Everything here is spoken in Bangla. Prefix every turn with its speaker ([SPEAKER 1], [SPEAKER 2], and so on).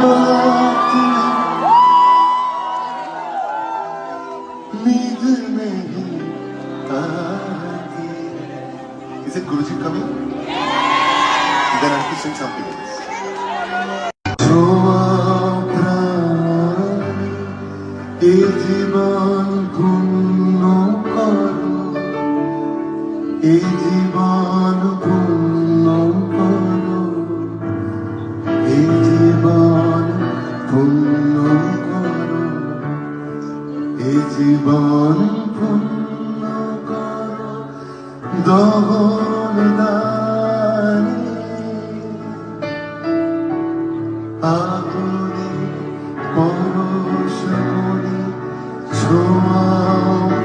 [SPEAKER 1] रात नींद नहीं आती. Is it Guruji coming? Then I have to sing something else. এ জীবন পূর্ণ করো, এ জীবন পূর্ণ করো, এ জীবন পূর্ণ করো, এ জীবন পূর্ণ করো. দহন দানে আগুনে পরশ করে ছোঁয়াও